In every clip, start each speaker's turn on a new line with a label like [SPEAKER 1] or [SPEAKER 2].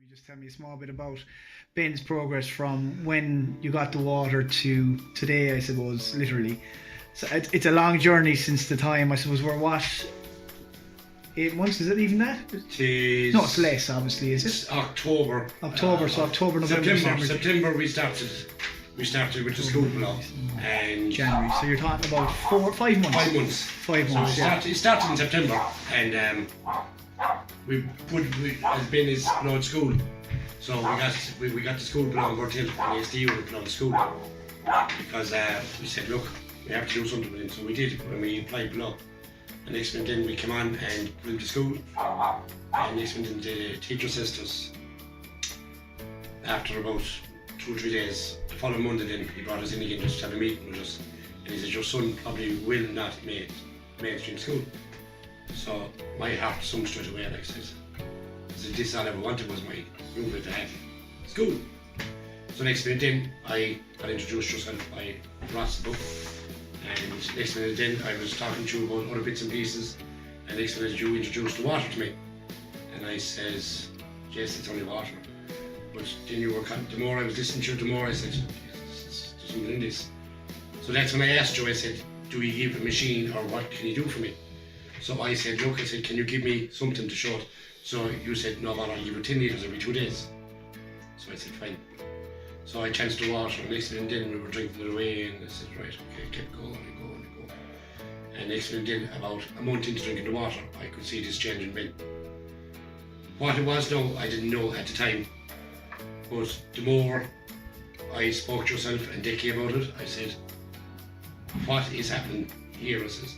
[SPEAKER 1] Just tell me a small bit about Ben's progress from when you got the water to today, I suppose, literally. So it's a long journey since the time, I suppose, we're 8 months, is it even that?
[SPEAKER 2] Tis,
[SPEAKER 1] no, it's less, obviously, is
[SPEAKER 2] it's
[SPEAKER 1] it?
[SPEAKER 2] October.
[SPEAKER 1] So October, November, December.
[SPEAKER 2] September we started with the school blog. And
[SPEAKER 1] January, so you're talking about 5 months?
[SPEAKER 2] 5 months.
[SPEAKER 1] 5 months,
[SPEAKER 2] so it started in September, and as Ben is now at school, so we got the school blog brought in, and the SDU would put on the school because we said, look, we have to do something with him. So we did when we applied below. And next minute then we came on and put him to school. And next minute the teacher says to us, after about 2 or 3 days, the following Monday then he brought us in again just to have a meeting with us. And he said, your son probably will not make mainstream school. So my heart sunk straight away, like I said. This all I ever wanted was my youth to have school. So next minute then I got introduced yourself by Ross' book. And next minute then I was talking to you about other bits and pieces, and next minute you introduced the water to me. And I says, yes, it's only water. But then the more I was listening to you, the more I said, yes, there's something in this. So that's when I asked you, I said, do you give a machine or what can you do for me? So I said, look, I said, can you give me something to show it? So you said, no, I'll give you 10 litres every 2 days. So I said, fine. So I chanced the water, and next minute then we were drinking it away, and I said, right, okay, kept going and going and going. And next minute then, about a month into drinking the water, I could see this change in Ben. What it was now, I didn't know at the time, but the more I spoke to yourself and Dickie about it, I said, what is happening here? I says.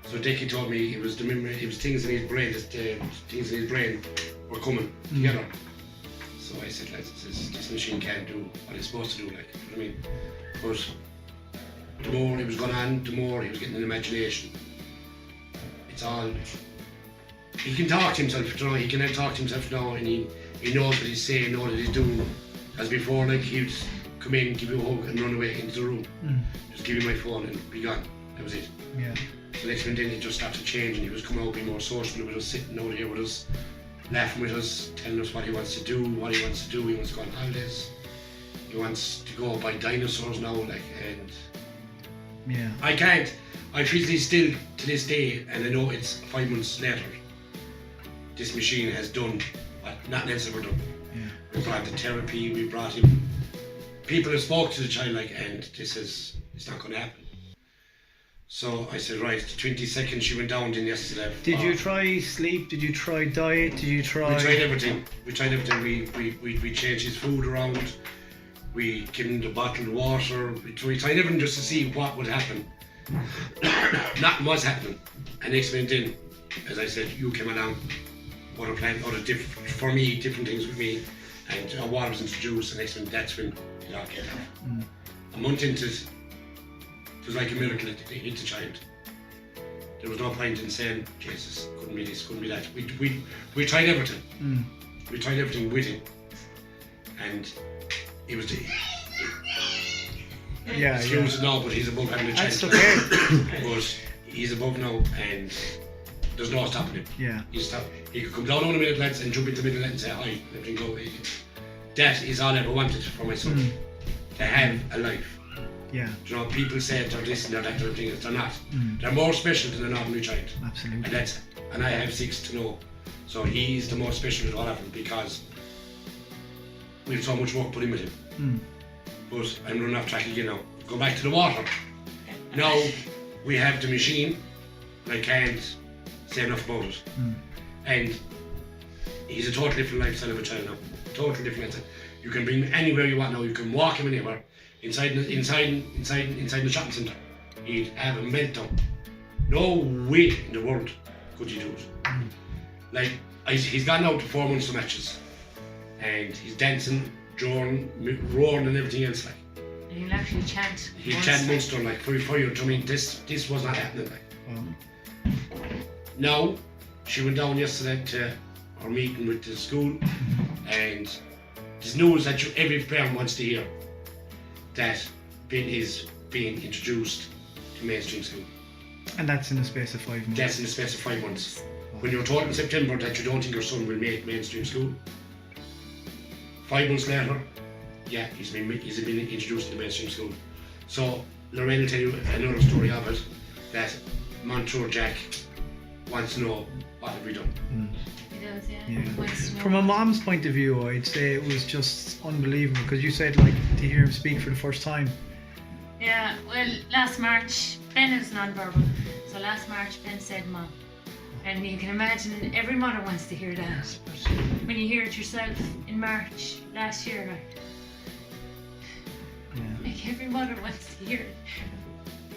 [SPEAKER 2] So Dickie told me it was things in his brain, things in his brain were coming together. So I said, this machine can't do what it's supposed to do, like, you know what I mean? But the more it was going on, the more he was getting an imagination. It's all, he can talk to himself, you know, he can talk to himself now, and he knows what he's saying, knows what he's doing. As before, like, he'd come in, give you a hug and run away into the room. Just give you my phone and be gone. That was it.
[SPEAKER 1] Yeah.
[SPEAKER 2] So next minute then he just started to change, and he was coming out, being more social with us, sitting out here with us, laughing with us, telling us what he wants to do, He wants to go on holidays. He wants to go buy dinosaurs now, like, and
[SPEAKER 1] yeah.
[SPEAKER 2] I physically still, to this day, and I know it's 5 months later, this machine has done what nothing else ever done.
[SPEAKER 1] Yeah.
[SPEAKER 2] We brought the therapy, we brought him, people have spoke to the child, like, and this is, it's not going to happen. So I said, right, the 22nd she went down then yesterday.
[SPEAKER 1] Did you try sleep? Did you try diet? Did you try...
[SPEAKER 2] We tried everything. We changed his food around. We gave him the bottled water. We tried everything just to see what would happen. Nothing was happening. And next minute then, as I said, you came along, other for me, different things with me, and water was introduced, and next minute that's when it all came out. A month into it, it was like a miracle it hit the child. There was no point in saying, Jesus, couldn't be this, couldn't be that. We tried everything. We tried everything with him. And he was the...
[SPEAKER 1] Yeah,
[SPEAKER 2] excuse it now, but he's above having a child.
[SPEAKER 1] That's okay.
[SPEAKER 2] But he's above now, and there's no stopping him.
[SPEAKER 1] Yeah.
[SPEAKER 2] He could come down on a minute, lads, and jump into the middle and say hi, and everything go away. That is all I ever wanted for my son. To have a life.
[SPEAKER 1] Yeah.
[SPEAKER 2] You know, people say they're this and they're that kind of thing. They're not. They're more special than an ordinary child.
[SPEAKER 1] Absolutely.
[SPEAKER 2] And I have 6 to know. So he's the most special of all of them because we've so much work put in with him. But I'm running off track again now. Go back to the water. Now we have the machine, and I can't say enough about it. And he's a totally different lifestyle of a child now. Totally different lifestyle. You can bring him anywhere you want now. You can walk him anywhere. Inside the shopping centre, he'd have a meltdown. No way in the world could you do it. Like, he's gone out to 4 months of matches, and he's dancing, drawing, roaring, and everything else. Like,
[SPEAKER 3] and he'll actually chant.
[SPEAKER 2] He'll chant Munster like for you. I mean, this was not happening. Like, now she went down yesterday to our meeting with the school, and there's news that every parent wants to hear. That Ben is being introduced to mainstream school.
[SPEAKER 1] And that's in the space of 5 months?
[SPEAKER 2] That's in the space of 5 months. When you're told in September that you don't think your son will make mainstream school, 5 months later, yeah, he's been introduced to the mainstream school. So Lorraine will tell you another story of it, that Montour Jack wants to know what have we done.
[SPEAKER 3] He does, yeah.
[SPEAKER 1] Yeah.
[SPEAKER 3] He wants to know.
[SPEAKER 1] From a mom's point of view, I'd say it was just unbelievable, because you said, like, to hear him speak for the first time.
[SPEAKER 3] Yeah, well, last March, Ben is non-verbal, so last March Ben said Mom. And you can imagine every mother wants to hear that, but when you hear it yourself in March last year, like every mother wants to hear it.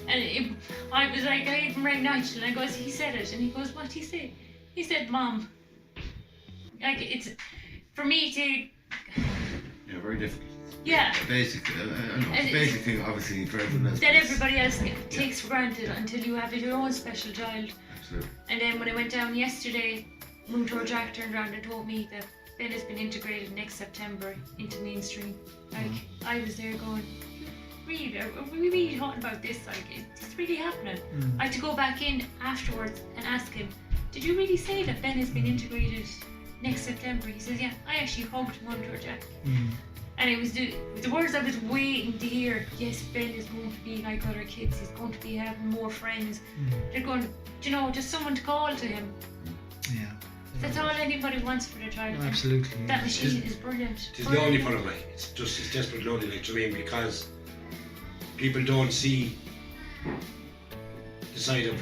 [SPEAKER 3] And I was like, I even rang Nigel and I goes, he said it, and he goes, what did he say? He said Mom. Like, it's, for me to...
[SPEAKER 4] Yeah, very difficult.
[SPEAKER 3] Yeah.
[SPEAKER 4] Basic thing, obviously, for everyone else.
[SPEAKER 3] That everybody else takes for granted until you have your own special child.
[SPEAKER 4] Absolutely.
[SPEAKER 3] And then when I went down yesterday, Montour Jack turned around and told me that Ben has been integrated next September into mainstream. Like, I was there going, really, are we really talking about this? Like, it's really happening. I had to go back in afterwards and ask him, did you really say that Ben has been integrated next September? He says, yeah, I actually hugged Montour Jack. And it was the words I was waiting to hear. Yes, Ben is going to be like other kids. He's going to be having more friends. They're going, you know, just someone to call to him.
[SPEAKER 1] Yeah.
[SPEAKER 3] That's all anybody wants for their child.
[SPEAKER 1] Absolutely.
[SPEAKER 3] That machine is brilliant.
[SPEAKER 2] It's lonely for them, like, it's desperate lonely, like, do you know what I mean? Because people don't see the side of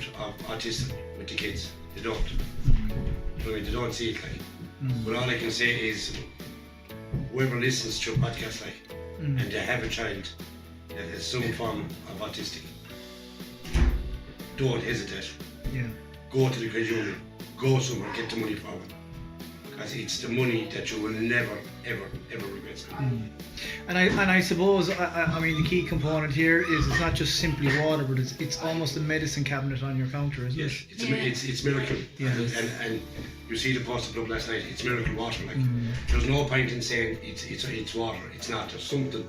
[SPEAKER 2] autism with the kids. They don't. You know what I mean? They don't see it, like. But all I can say is, whoever listens to a podcast like, and they have a child that has some form of autistic, don't hesitate.
[SPEAKER 1] Yeah.
[SPEAKER 2] Go to the credit union, go somewhere, get the money for it. Because it's the money that you will never, ever, ever regret.
[SPEAKER 1] And I suppose, I mean, the key component here is it's not just simply water, but it's almost a medicine cabinet on your counter, isn't
[SPEAKER 2] Yes,
[SPEAKER 1] it?
[SPEAKER 2] it's miracle.
[SPEAKER 1] Yeah.
[SPEAKER 2] And you see the post of blood last night, it's miracle water. Like, there's no point in saying it's water. It's not. There's something.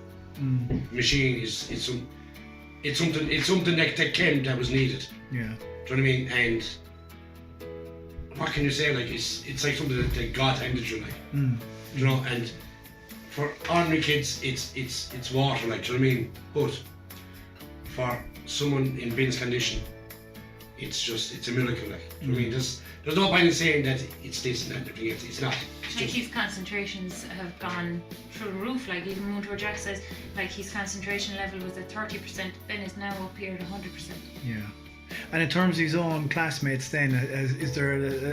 [SPEAKER 2] Machine is it's something that came that was needed.
[SPEAKER 1] Yeah.
[SPEAKER 2] Do you know what I mean? And what can you say? Like, it's like something that God handed you, like. You know, and for ordinary kids, it's water, like, do you know what I mean? But for someone in Ben's condition, it's a miracle, like. Do you know what I mean? There's no point in saying that it's this and everything. It's not. It's
[SPEAKER 3] Like,
[SPEAKER 2] just,
[SPEAKER 3] his concentrations have gone through the roof. Like, even Montour Jack says, like, his concentration level was at 30%. Ben is now up here at 100%.
[SPEAKER 1] Yeah. And in terms of his own classmates, then, is there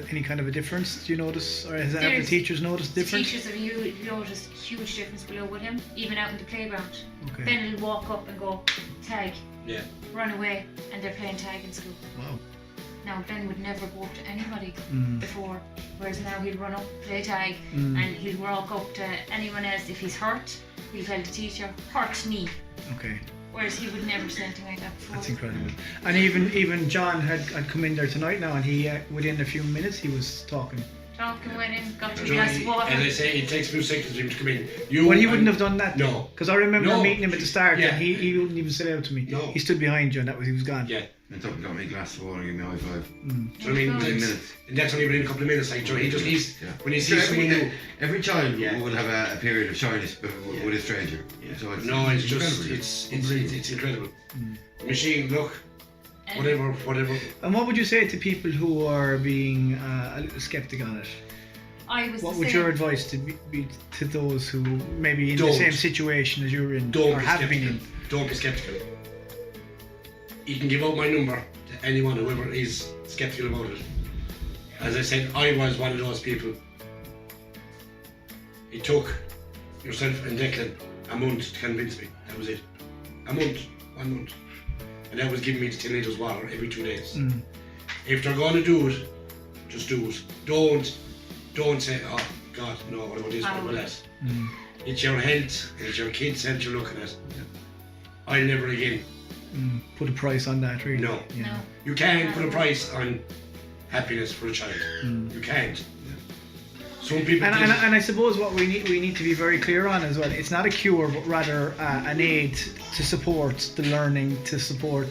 [SPEAKER 1] any kind of a difference? Do you notice, or have the teachers noticed difference?
[SPEAKER 3] Teachers have noticed huge difference below with him, even out in the playground.
[SPEAKER 1] Okay.
[SPEAKER 3] Ben will walk up and go, tag,
[SPEAKER 2] yeah.
[SPEAKER 3] run away, and they're playing tag in school.
[SPEAKER 1] Wow.
[SPEAKER 3] Now, Ben would never go up to anybody before, whereas now he'll run up, play tag, and he'll walk up to anyone else. If he's hurt, he'll tell the teacher, hurt me.
[SPEAKER 1] Okay.
[SPEAKER 3] Whereas he would never say anything like that before.
[SPEAKER 1] That's incredible. And even John had come in there tonight now, and he within a few minutes he was talking.
[SPEAKER 3] Talking with him, got to a
[SPEAKER 2] Do you know,
[SPEAKER 3] glass of water.
[SPEAKER 2] and they say it takes a few seconds for him to come in.
[SPEAKER 1] Well, he wouldn't have done that.
[SPEAKER 2] No.
[SPEAKER 1] Because I remember
[SPEAKER 2] No.
[SPEAKER 1] meeting him at the start,
[SPEAKER 2] Yeah.
[SPEAKER 1] and he wouldn't even sit out to me.
[SPEAKER 2] No.
[SPEAKER 1] He stood behind you, and he was gone.
[SPEAKER 2] Yeah.
[SPEAKER 4] I thought he got me a glass of water and gave me a high five.
[SPEAKER 2] Do you know what I mean?
[SPEAKER 4] 10
[SPEAKER 2] It's-
[SPEAKER 4] minutes.
[SPEAKER 2] And that's only within a couple of minutes. Like, he just needs, when he
[SPEAKER 4] Sure,
[SPEAKER 2] sees someone new.
[SPEAKER 4] every child
[SPEAKER 2] Yeah.
[SPEAKER 4] will have a period of shyness with a stranger.
[SPEAKER 2] Yeah.
[SPEAKER 4] So
[SPEAKER 2] No, it's just,
[SPEAKER 4] incredible.
[SPEAKER 2] it's incredible. Machine, look, whatever.
[SPEAKER 1] And what would you say to people who are being a little sceptic on it?
[SPEAKER 3] I was
[SPEAKER 1] What
[SPEAKER 3] the
[SPEAKER 1] would
[SPEAKER 3] same.
[SPEAKER 1] your advice be to those who maybe in the
[SPEAKER 2] Don't.
[SPEAKER 1] same situation as you're in,
[SPEAKER 2] Don't
[SPEAKER 1] or
[SPEAKER 2] be
[SPEAKER 1] have
[SPEAKER 2] skeptical.
[SPEAKER 1] been in?
[SPEAKER 2] Don't be skeptical. You can give out my number to anyone, whoever is skeptical about it. As I said, I was one of those people. It took yourself and Declan a month to convince me. That was it. A month, 1 month. And that was giving me the 10 litres water every 2 days. If they're going to do it, just do it. Don't say, oh God, no, what about this, what about that? It's your health, and it's your kids' health you're looking at. I'll never again.
[SPEAKER 1] Put a price on that, really.
[SPEAKER 2] No.
[SPEAKER 1] Yeah.
[SPEAKER 3] No.
[SPEAKER 2] You can't put a price on happiness for a child. You can't. Some people
[SPEAKER 1] And,
[SPEAKER 2] think-
[SPEAKER 1] and I suppose what we need to be very clear on as well, it's not a cure, but rather an aid to support the learning, to support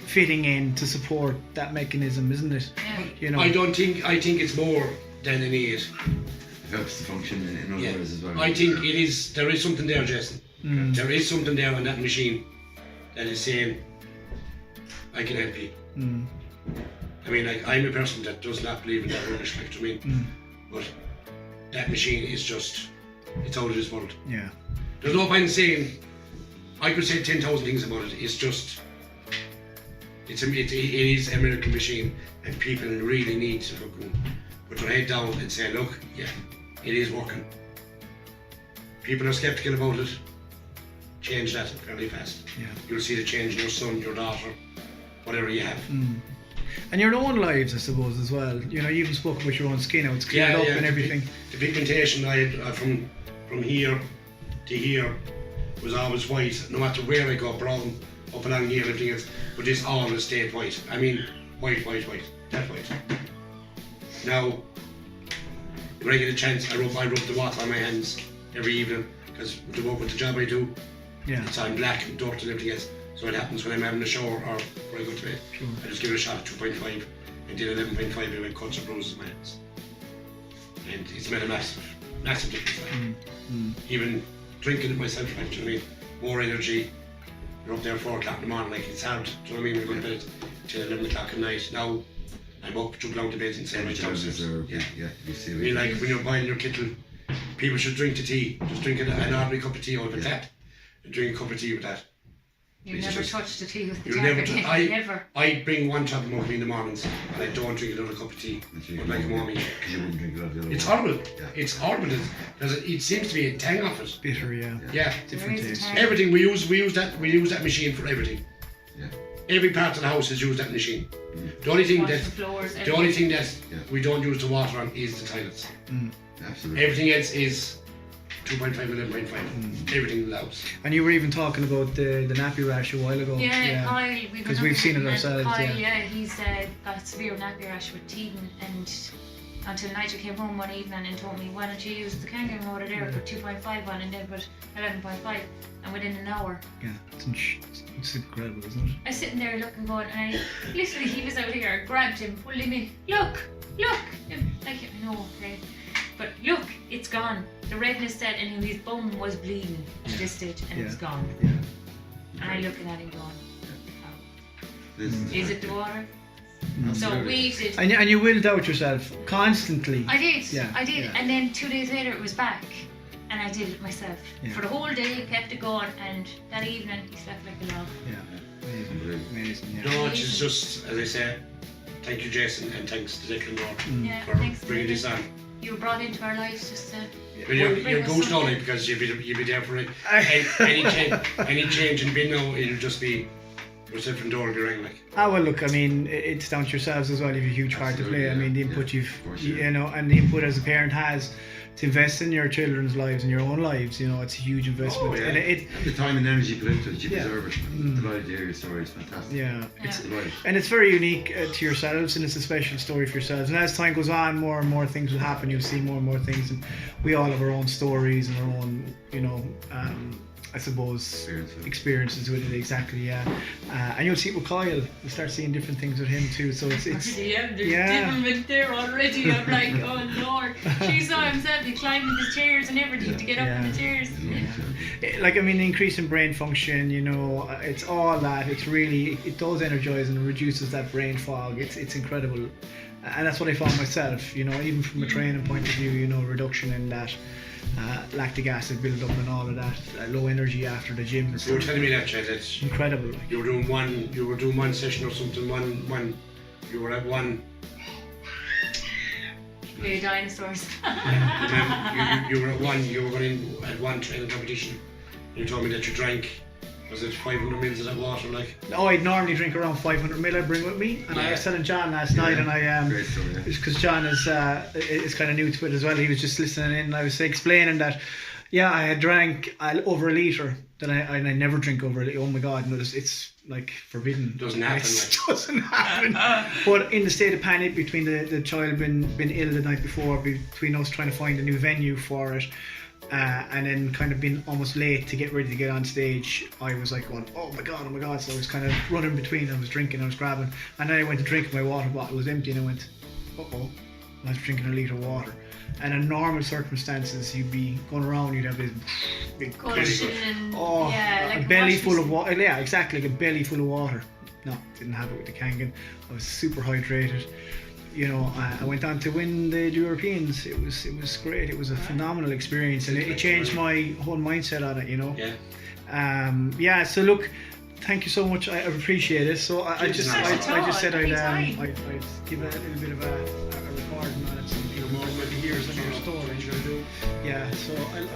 [SPEAKER 1] fitting in, to support that mechanism, isn't it?
[SPEAKER 3] Yeah.
[SPEAKER 1] You know.
[SPEAKER 2] I think it's more than an aid.
[SPEAKER 4] helps to function in other
[SPEAKER 2] Yeah.
[SPEAKER 4] ways as well.
[SPEAKER 2] I think there is something there, Jason. There is something there on that machine that is saying, I can help you. I mean, like, I'm a person that does not believe in that rubbish, like, do you know what I mean? But that machine is just, it's out of this world.
[SPEAKER 1] Yeah.
[SPEAKER 2] There's no point in saying, I could say 10,000 things about it. It's just, it is a miracle machine, and people really need to fucking put their head down and say, look, yeah, it is working. People are skeptical about it. Change that fairly fast.
[SPEAKER 1] Yeah.
[SPEAKER 2] You'll see the change in your son, your daughter, whatever you have.
[SPEAKER 1] And your own lives, I suppose, as well. You know, you even spoke about your own skin, how it's cleared up and everything.
[SPEAKER 2] The pigmentation I had from here to here was always white. No matter where I go, brown, up along here, everything else. But this always stayed white. I mean, white. That white. Now, when I get a chance, I rub the water on my hands every evening, because with the job I do, it's on black and dirt and everything else. So it happens when I'm having a shower or when I go to bed.
[SPEAKER 1] Sure.
[SPEAKER 2] I just give it a shot at 2.5 and did 11.5 and I cuts and bruises in my hands. And it's made a massive difference. Like. Even drinking it myself, like, do you know what I mean? More energy. You're up there at 4 o'clock in the morning, like, it's hard. Do you know what I mean? We're going to bed till 11 o'clock at night. Now I'm up, jumping out of bed and saying right downstairs.
[SPEAKER 4] Yeah, you see.
[SPEAKER 2] I mean, like, when you're boiling your kettle, people should drink the tea. Just drink an ordinary cup of tea out of a tap and drink a cup of tea with that.
[SPEAKER 3] You never touch the tea with the
[SPEAKER 2] You'll
[SPEAKER 3] tap
[SPEAKER 2] never
[SPEAKER 3] again. Never.
[SPEAKER 2] I bring one tap of coffee in the mornings and I don't drink another cup of tea. Like a mommy.
[SPEAKER 4] Because you wouldn't drink it out of the other
[SPEAKER 2] It's
[SPEAKER 4] one.
[SPEAKER 2] horrible.
[SPEAKER 4] Yeah.
[SPEAKER 2] It's horrible. It seems to be a tang of it.
[SPEAKER 1] Bitter, yeah.
[SPEAKER 2] Yeah.
[SPEAKER 1] Different
[SPEAKER 3] There is a
[SPEAKER 1] taste.
[SPEAKER 3] tang.
[SPEAKER 2] Everything we use that machine for everything.
[SPEAKER 4] Yeah.
[SPEAKER 2] Every part of the house has used that machine. The only thing
[SPEAKER 3] Wash
[SPEAKER 2] that
[SPEAKER 3] the floors,
[SPEAKER 2] the only thing that
[SPEAKER 4] Yeah.
[SPEAKER 2] we don't use the water on is the toilets.
[SPEAKER 4] Absolutely.
[SPEAKER 2] Everything else is 2.5 and 11.5. Everything allows.
[SPEAKER 1] And you were even talking about the nappy rash a while ago.
[SPEAKER 3] Yeah, Kyle.
[SPEAKER 1] Because we've seen it ourselves.
[SPEAKER 3] Kyle,
[SPEAKER 1] Yeah.
[SPEAKER 3] he's got severe nappy rash with teething, and until Nigel came home one evening and told me, why don't you use the kangaroo motor there, put 2.5 on and then put 11.5, and within an hour.
[SPEAKER 1] Yeah, it's incredible, isn't it?
[SPEAKER 3] I was sitting there looking, going, and I literally, he was out here, I grabbed him, pulled him in, look, like, I know, okay, but look, it's gone. The redness dead, and his bum was bleeding at this stage, and it was gone.
[SPEAKER 1] Yeah.
[SPEAKER 3] And I looking at him going,
[SPEAKER 4] This
[SPEAKER 3] is it the water?
[SPEAKER 1] Mm.
[SPEAKER 3] So
[SPEAKER 4] Absolutely.
[SPEAKER 3] waited.
[SPEAKER 1] And you will doubt yourself constantly.
[SPEAKER 3] I did.
[SPEAKER 1] Yeah,
[SPEAKER 3] I did.
[SPEAKER 1] yeah.
[SPEAKER 3] And then 2 days later it was back. And I did it myself.
[SPEAKER 1] Yeah.
[SPEAKER 3] For the whole day, kept it going, and that evening he slept like a log.
[SPEAKER 1] Yeah. Amazing. Amazing. Yeah.
[SPEAKER 2] No, it's just, as I say, thank you, Jason, and thanks to Declan Moore
[SPEAKER 3] Yeah,
[SPEAKER 2] for
[SPEAKER 3] thanks.
[SPEAKER 2] bringing this on.
[SPEAKER 3] You were brought into our lives just to.
[SPEAKER 2] Well, you're
[SPEAKER 3] bring us
[SPEAKER 2] goose
[SPEAKER 3] something.
[SPEAKER 2] now, because you'll be there for it. Any change in bin now, it'll just be yourself and Dora going like.
[SPEAKER 1] Well, look, I mean, it's down to yourselves as well. You have a huge part to play.
[SPEAKER 4] Absolutely,
[SPEAKER 1] I mean, the
[SPEAKER 4] yeah.
[SPEAKER 1] input
[SPEAKER 4] Yeah, of course, yeah.
[SPEAKER 1] you know, and the input as a parent has to invest in your children's lives and your own lives. You know, it's a huge investment.
[SPEAKER 4] Oh, yeah.
[SPEAKER 1] And
[SPEAKER 4] And the time and energy put into it, you
[SPEAKER 1] Yeah.
[SPEAKER 4] deserve it. I'm delighted to hear your story. It's fantastic.
[SPEAKER 1] yeah,
[SPEAKER 3] Yeah.
[SPEAKER 4] Delighted.
[SPEAKER 1] and it's very unique to yourselves, and it's a special story for yourselves. And as time goes on, more and more things will happen. You'll see more and more things, and we all have our own stories and our own, you know, I suppose experiences with it. Exactly, yeah. And you'll see it with Kyle. You'll start seeing different things with him too. So it's
[SPEAKER 3] Yeah, there's
[SPEAKER 1] Yeah.
[SPEAKER 3] devilment there already. I'm like, oh Lord. She saw himself, he climbing the chairs and everything to get up
[SPEAKER 1] Yeah.
[SPEAKER 3] in the chairs.
[SPEAKER 1] like, I mean, increase in brain function, you know, it's all that. It's really, it does energize and reduces that brain fog. It's incredible. And that's what I found myself, you know, even from a training point of view, you know, reduction in that lactic acid build-up and all of that, low energy after the gym and
[SPEAKER 2] You were
[SPEAKER 1] stuff.
[SPEAKER 2] telling me that, Chad, that
[SPEAKER 1] Incredible. Like.
[SPEAKER 2] you were doing one session or something, you were at one,
[SPEAKER 3] Play dinosaurs.
[SPEAKER 2] you were going in at one training competition, and you told me that you drank, was it 500 mils of that water, like?
[SPEAKER 1] Oh, I'd normally drink around 500 ml I bring with me, and I was telling John last night, and I
[SPEAKER 4] Great story. Yeah.
[SPEAKER 1] because John is kind of new to it as well. He was just listening in, and I was explaining that, yeah, I had drank over a litre. That I never drink over a litre. Oh my God, no, it's like forbidden.
[SPEAKER 2] Doesn't happen,
[SPEAKER 1] It
[SPEAKER 2] like.
[SPEAKER 1] doesn't happen. But in the state of panic between the child been ill the night before, between us trying to find a new venue for it. And then kind of being almost late to get ready to get on stage, I was like going, oh my god, so I was kind of running between, I was drinking, I was grabbing, and then I went to drink, my water bottle was empty, and I went, uh-oh, after drinking a litre of water. And in normal circumstances, you'd be going around, you'd have this big
[SPEAKER 3] Gushing and
[SPEAKER 1] a belly full of water. Yeah, exactly, like a belly full of water. No, didn't have it with the Kangen. I was super hydrated. You know, I went on to win the Europeans. It was great. It was a phenomenal experience, and it changed my whole mindset on it. You know.
[SPEAKER 2] Yeah.
[SPEAKER 1] So look, thank you so much. I appreciate it. So I just said I'd give a little bit of a recording on it, so people might hear some of your stories. Yeah. So I